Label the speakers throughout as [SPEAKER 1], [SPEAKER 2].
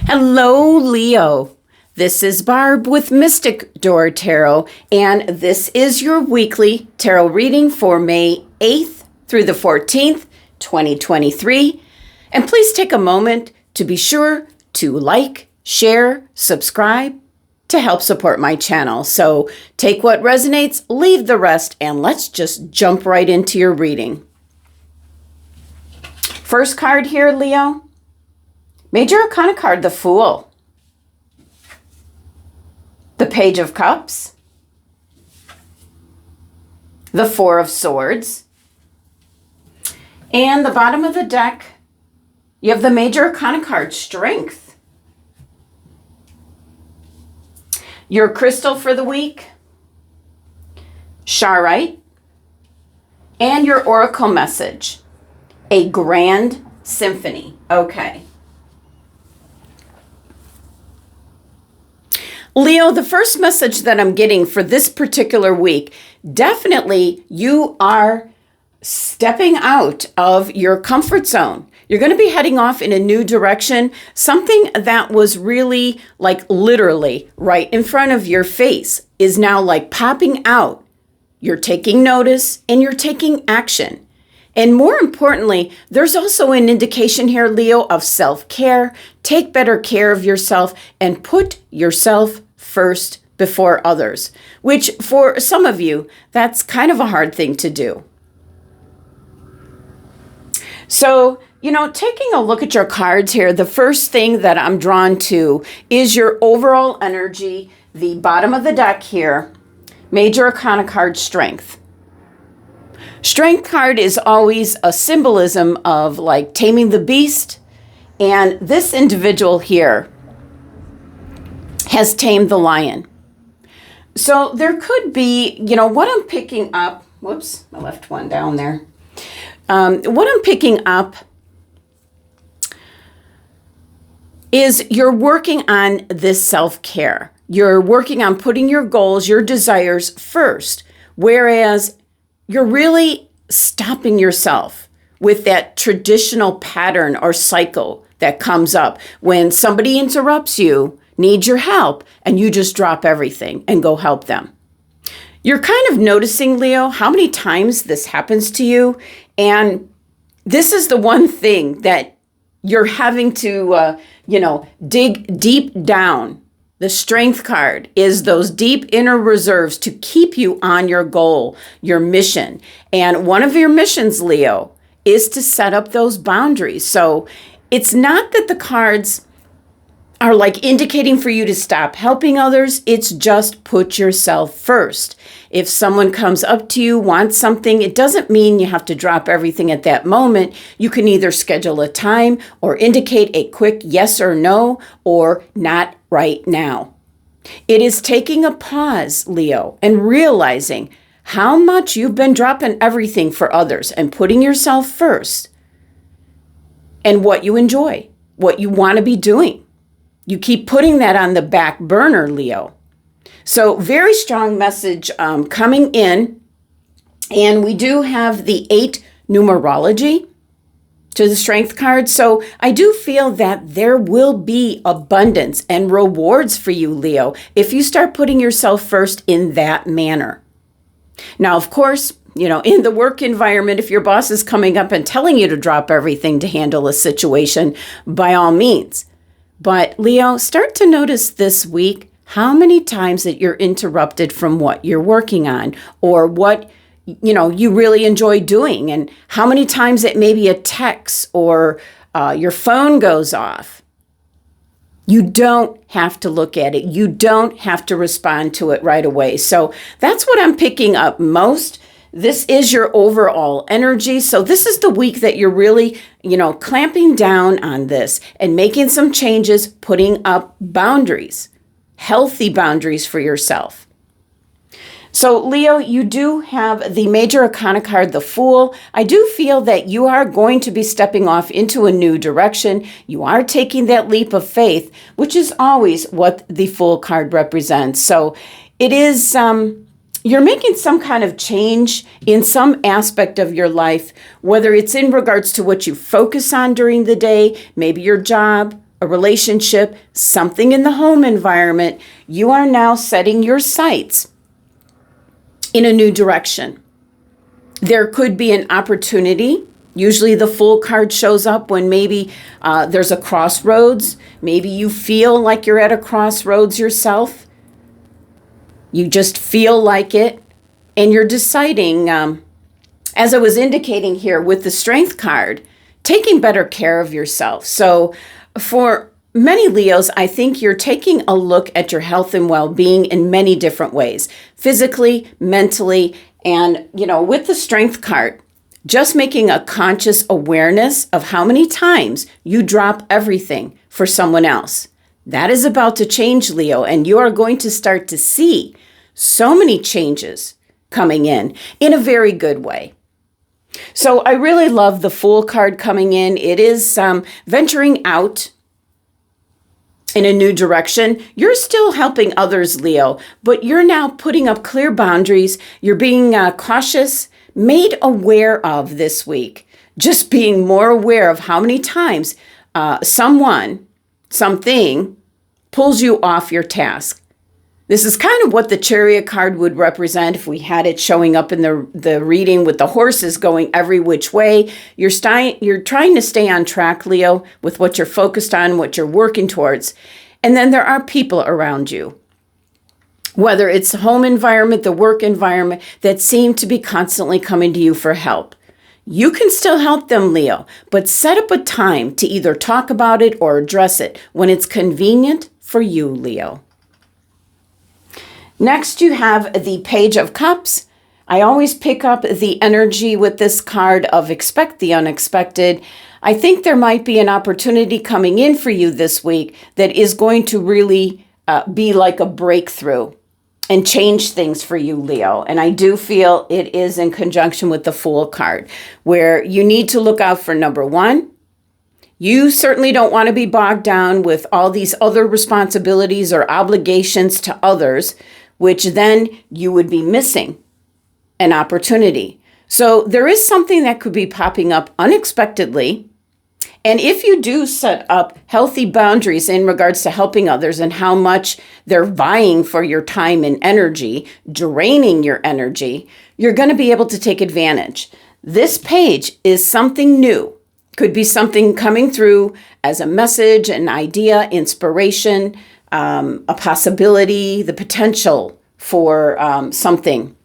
[SPEAKER 1] Hello, Leo. This is Barb with Mystic Door Tarot, and this is your weekly tarot reading for May 8th through the 14th, 2023. And please take a moment to be sure to like, share, subscribe to help support my channel. So take what resonates, leave the rest, and let's just jump right into your reading. First card here, Leo. Major Arcana card, the Fool. The Page of Cups. The Four of Swords. And the bottom of the deck, you have the Major Arcana card, Strength. Your crystal for the week, Charoite. And your oracle message, a grand symphony. Okay. Leo, the first message that I'm getting for this particular week, definitely you are stepping out of your comfort zone. You're going to be heading off in a new direction, something that was really like literally right in front of your face is now like popping out. You're taking notice and you're taking action. And more importantly, there's also an indication here, Leo, of self-care. Take better care of yourself and put yourself first before others, which for some of you, that's kind of a hard thing to do. So, taking a look at your cards here, the first thing that I'm drawn to is your overall energy, the bottom of the deck here, Major Arcana card, Strength. Strength card is always a symbolism of like taming the beast, and this individual here has tamed the lion. So there could be, what I'm picking up, whoops, I left one down there. What I'm picking up is you're working on this self-care. You're working on putting your goals, your desires first, whereas you're really stopping yourself with that traditional pattern or cycle that comes up when somebody interrupts you, needs your help, and you just drop everything and go help them. You're kind of noticing, Leo, how many times this happens to you. And this is the one thing that you're having to, dig deep down. The Strength card is those deep inner reserves to keep you on your goal, your mission. And one of your missions, Leo, is to set up those boundaries. So it's not that the cards are like indicating for you to stop helping others. It's just put yourself first. If someone comes up to you, wants something, it doesn't mean you have to drop everything at that moment. You can either schedule a time or indicate a quick yes or no or not right now. It is taking a pause, Leo, and realizing how much you've been dropping everything for others and putting yourself first and what you enjoy, what you want to be doing. You keep putting that on the back burner, Leo. So very strong message coming in. And we do have the 8 numerology to the Strength card. So I do feel that there will be abundance and rewards for you, Leo, if you start putting yourself first in that manner. Now, of course, in the work environment, if your boss is coming up and telling you to drop everything to handle a situation, by all means. But Leo, start to notice this week how many times that you're interrupted from what you're working on or what, you really enjoy doing, and how many times it may be a text or your phone goes off. You don't have to look at it. You don't have to respond to it right away. So that's what I'm picking up most. This is your overall energy. So this is the week that you're really, clamping down on this and making some changes, putting up boundaries, healthy boundaries for yourself. So Leo, you do have the Major Arcana card, the Fool. I do feel that you are going to be stepping off into a new direction. You are taking that leap of faith, which is always what the Fool card represents. So it is, you're making some kind of change in some aspect of your life, whether it's in regards to what you focus on during the day, maybe your job, a relationship, something in the home environment, you are now setting your sights in a new direction. There could be an opportunity. Usually the Fool card shows up when maybe there's a crossroads. Maybe you feel like you're at a crossroads yourself. You just feel like it. And you're deciding, as I was indicating here with the Strength card, taking better care of yourself. So for many Leos, I think you're taking a look at your health and well-being in many different ways, physically, mentally, and, with the Strength card, just making a conscious awareness of how many times you drop everything for someone else. That is about to change, Leo, and you are going to start to see so many changes coming in a very good way. So I really love the Fool card coming in. It is venturing out in a new direction. You're still helping others, Leo, but you're now putting up clear boundaries. You're being cautious, made aware of this week. Just being more aware of how many times someone, something pulls you off your task. This is kind of what the Chariot card would represent if we had it showing up in the reading with the horses going every which way. You're trying to stay on track, Leo, with what you're focused on, what you're working towards. And then there are people around you, whether it's the home environment, the work environment, that seem to be constantly coming to you for help. You can still help them, Leo, but set up a time to either talk about it or address it when it's convenient for you, Leo. Next, you have the Page of Cups. I always pick up the energy with this card of expect the unexpected. I think there might be an opportunity coming in for you this week that is going to really be like a breakthrough and change things for you, Leo. And I do feel it is in conjunction with the Fool card, where you need to look out for number one. You certainly don't want to be bogged down with all these other responsibilities or obligations to others, which then you would be missing an opportunity. So there is something that could be popping up unexpectedly. And if you do set up healthy boundaries in regards to helping others and how much they're vying for your time and energy, draining your energy, you're going to be able to take advantage. This page is something new. Could be something coming through as a message, an idea, inspiration, a possibility, the potential for something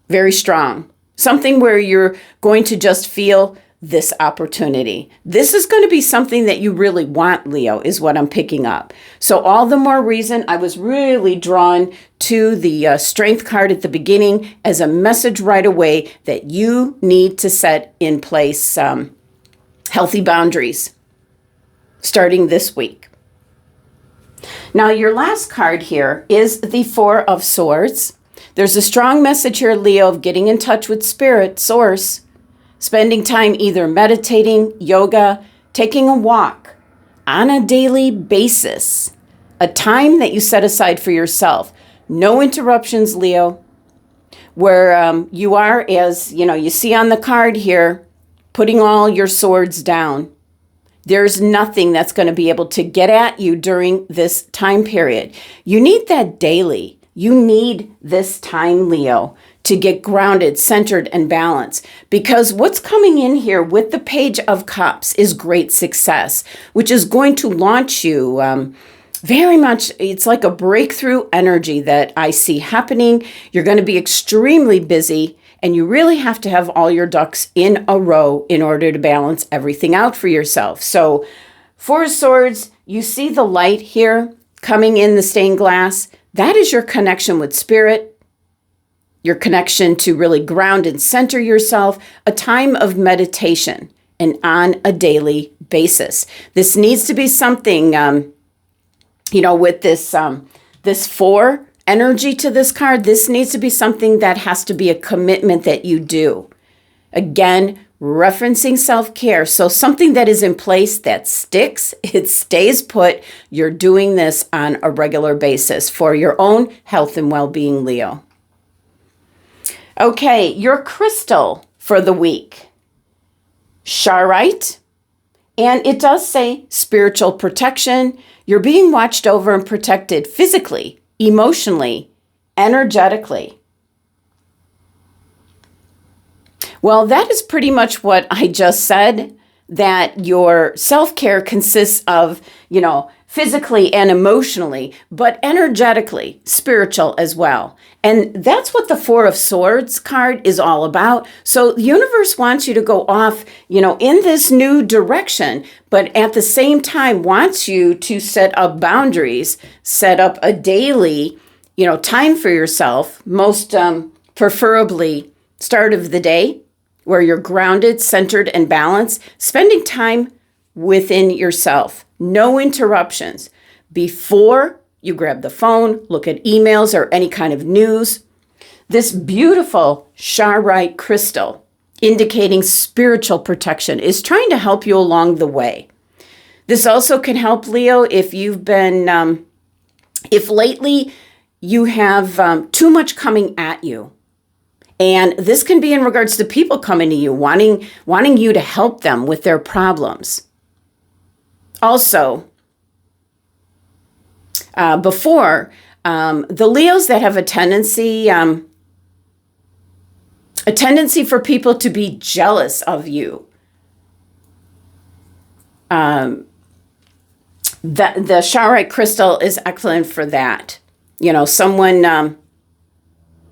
[SPEAKER 1] very strong. Something where you're going to just feel this opportunity. This is going to be something that you really want, Leo, is what I'm picking up. So all the more reason I was really drawn to the Strength card at the beginning as a message right away that you need to set in place healthy boundaries starting this week. Now, your last card here is the Four of Swords. There's a strong message here, Leo, of getting in touch with Spirit, Source, spending time either meditating, yoga, taking a walk on a daily basis, a time that you set aside for yourself. No interruptions, Leo, where you are, as you see on the card here, putting all your swords down. There's nothing that's going to be able to get at you during this time period. You need that daily. You need this time, Leo, to get grounded, centered, and balanced. Because what's coming in here with the Page of Cups is great success, which is going to launch you very much. It's like a breakthrough energy that I see happening. You're going to be extremely busy. And you really have to have all your ducks in a row in order to balance everything out for yourself. So, Four of Swords, you see the light here coming in the stained glass. That is your connection with Spirit, your connection to really ground and center yourself, a time of meditation and on a daily basis. This needs to be something, with this four energy to this card, this needs to be something that has to be a commitment that you do. Again, referencing self-care. So something that is in place that sticks, it stays put. You're doing this on a regular basis for your own health and well-being, Leo. Okay, your crystal for the week. Charoite And it does say spiritual protection. You're being watched over and protected physically, emotionally, energetically. Well, that is pretty much what I just said, that your self-care consists of, physically and emotionally, but energetically, spiritual as well. And that's what the Four of Swords card is all about. So the universe wants you to go off, in this new direction, but at the same time wants you to set up boundaries, set up a daily, time for yourself, most preferably start of the day, where you're grounded, centered, and balanced, spending time within yourself. No interruptions. Before you grab the phone, look at emails or any kind of news. This beautiful charoite crystal, indicating spiritual protection, is trying to help you along the way. This also can help, Leo, if you've been, if lately you have too much coming at you. And this can be in regards to people coming to you, wanting you to help them with their problems. Also, before, the Leos that have a tendency for people to be jealous of you. The charoite crystal is excellent for that. Someone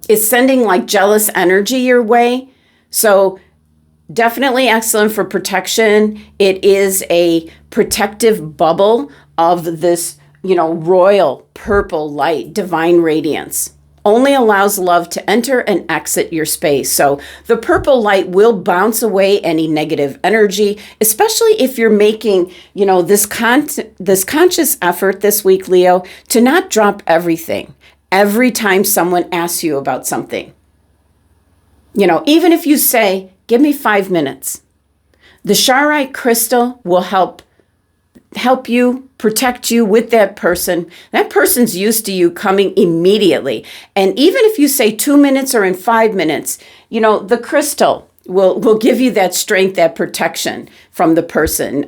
[SPEAKER 1] is sending like jealous energy your way. So definitely excellent for protection. It is a protective bubble of this, royal purple light, divine radiance. Only allows love to enter and exit your space. So the purple light will bounce away any negative energy, especially if you're making, this conscious effort this week, Leo, to not drop everything every time someone asks you about something. Even if you say, give me 5 minutes, the charoite crystal will help you, protect you with that person. That person's used to you coming immediately. And even if you say 2 minutes or in 5 minutes, the crystal will give you that strength, that protection from the person.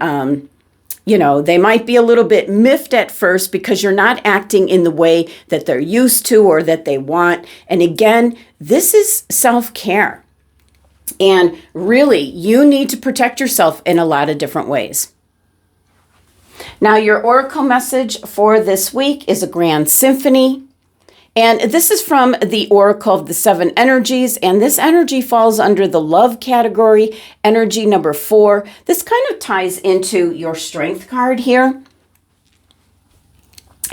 [SPEAKER 1] They might be a little bit miffed at first because you're not acting in the way that they're used to or that they want. And again, this is self-care. And really, you need to protect yourself in a lot of different ways. Now, your oracle message for this week is a grand symphony. And this is from the Oracle of the Seven Energies, and this energy falls under the love category, energy number 4. This kind of ties into your strength card here.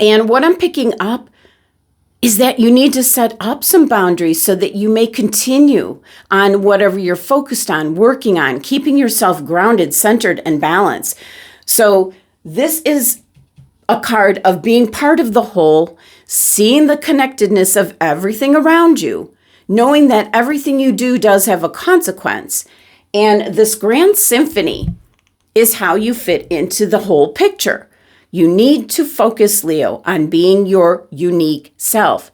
[SPEAKER 1] And what I'm picking up is that you need to set up some boundaries so that you may continue on whatever you're focused on, working on, keeping yourself grounded, centered, and balanced. So this is a card of being part of the whole, seeing the connectedness of everything around you, knowing that everything you do does have a consequence. And this grand symphony is how you fit into the whole picture. You need to focus, Leo, on being your unique self,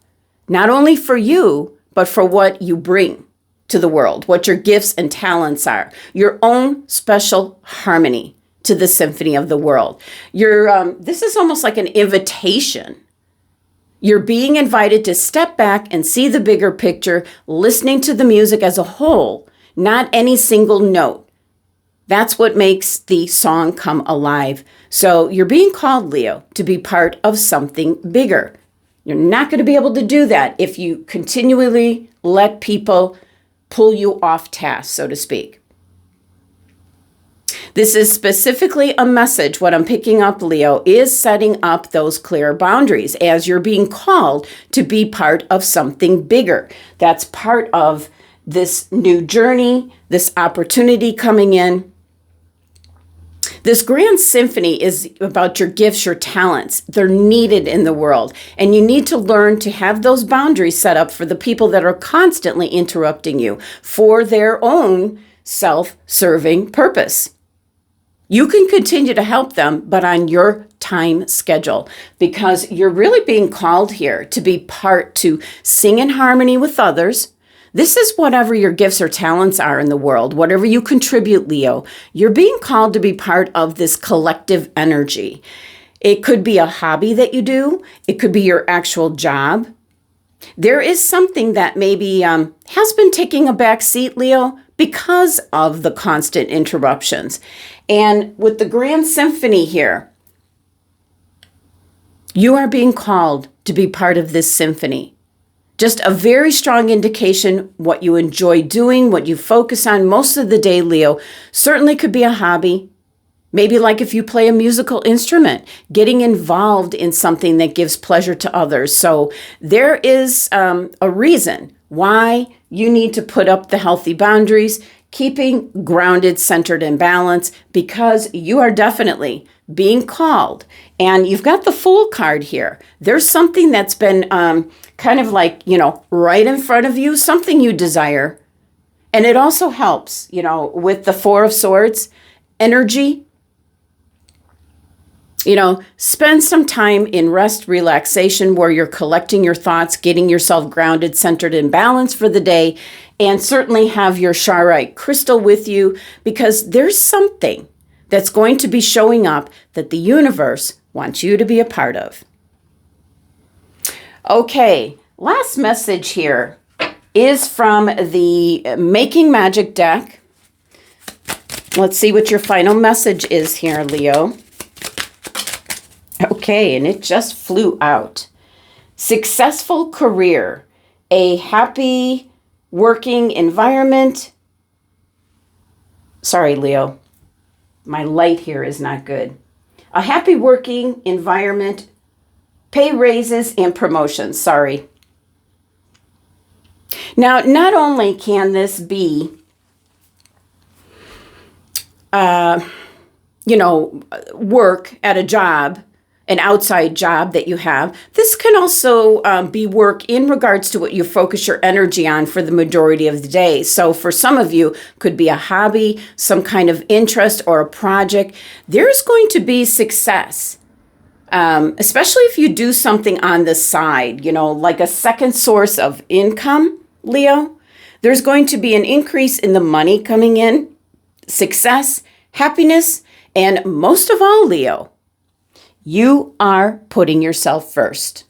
[SPEAKER 1] not only for you, but for what you bring to the world, what your gifts and talents are, your own special harmony to the symphony of the world. This is almost like an invitation. You're being invited to step back and see the bigger picture, listening to the music as a whole, not any single note. That's what makes the song come alive. So you're being called, Leo, to be part of something bigger. You're not going to be able to do that if you continually let people pull you off task, so to speak. This is specifically a message. What I'm picking up, Leo, is setting up those clear boundaries as you're being called to be part of something bigger. That's part of this new journey, this opportunity coming in. This grand symphony is about your gifts, your talents. They're needed in the world. And you need to learn to have those boundaries set up for the people that are constantly interrupting you for their own self-serving purpose. You can continue to help them, but on your time schedule, because you're really being called here to be part, to sing in harmony with others. This is whatever your gifts or talents are in the world, whatever you contribute, Leo. You're being called to be part of this collective energy. It could be a hobby that you do. It could be your actual job. There is something that maybe has been taking a back seat, Leo, because of the constant interruptions. And with the Grand Symphony here, you are being called to be part of this symphony. Just a very strong indication what you enjoy doing, what you focus on most of the day, Leo. Certainly could be a hobby. Maybe like if you play a musical instrument, getting involved in something that gives pleasure to others. So there is a reason why you need to put up the healthy boundaries, keeping grounded, centered, and balanced, because you are definitely being called. And you've got the Fool card here. There's something that's been kind of like, right in front of you, something you desire. And it also helps, with the Four of Swords energy. Spend some time in rest, relaxation, where you're collecting your thoughts, getting yourself grounded, centered, and balanced for the day. And certainly have your Charoite crystal with you, because there's something that's going to be showing up that the universe wants you to be a part of. Okay, last message here is from the Making Magic deck. Let's see what your final message is here, Leo. Okay, and it just flew out. Successful career, a happy working environment. Sorry, Leo. My light here is not good. A happy working environment, pay raises, and promotions. Sorry. Now, not only can this be, work at a job, an outside job that you have. This can also be work in regards to what you focus your energy on for the majority of the day. So for some of you, could be a hobby, some kind of interest or a project. There's going to be success, especially if you do something on the side, like a second source of income, Leo. There's going to be an increase in the money coming in, success, happiness, and most of all, Leo, you are putting yourself first.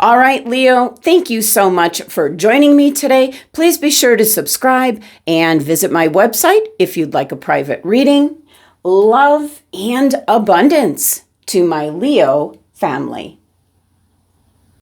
[SPEAKER 1] All right, Leo, thank you so much for joining me today. Please be sure to subscribe and visit my website if you'd like a private reading. Love and abundance to my Leo family.